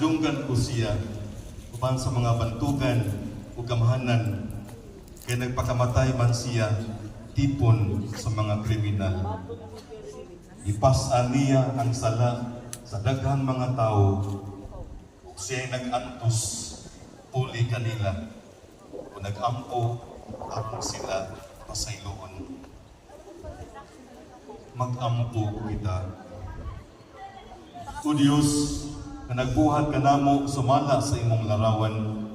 Ginasdunggan ko siya uban sa mga bantugan o gamahanan kay nagpakamatay man siya tipon sa mga kriminal. Ipasa niya ang sala sa daghang mga tao ug siya'y nag-antos puli kanila o nag-ampo akong sila pasayloon. Mag-ampo kita. O Diyos, na nagbuhat ka namo sumala sa imong larawan,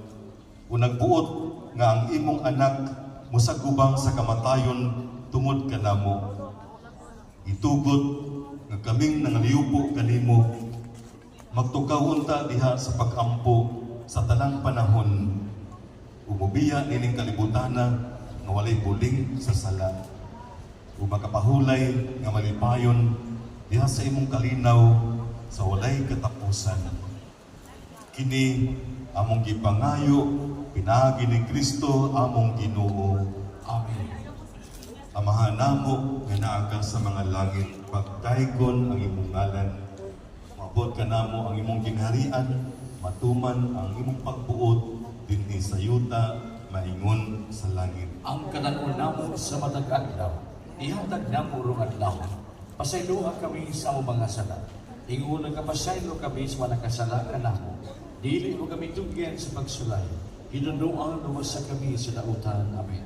o nagbuot nga ang imong anak musagubang sa kamatayon tungod ka namo. Itugot nga kaming nangaliyupo kanimo, magtukaw unta diha sa pag-ampo sa tanang panahon, umubiya nining kalibutana nga walay buling sa sala, o makapahulay nga malipayon diha sa imong kalinaw sa walay katapusan. Kini among gipangayo pinaagi ni Kristo among Ginoo. Amen. Amahan namo nga naa sa mga langit, pagkaygon ang imong ngalan. Mabot ka namo ang imong gingharian, matuman ang imong pagbuot dinhi sa yuta, maingon sa langit. Ang kananon namo sa matag adlaw, ihatag namo rong adlaw. Pasayloa kami sa among mga sala. Ingon nga pasaylo kami sa mga nakasala kanamo. Dili mo kami tugyan sa pagsulay. Hinunuan luwas sa kami sa dautan. Amen.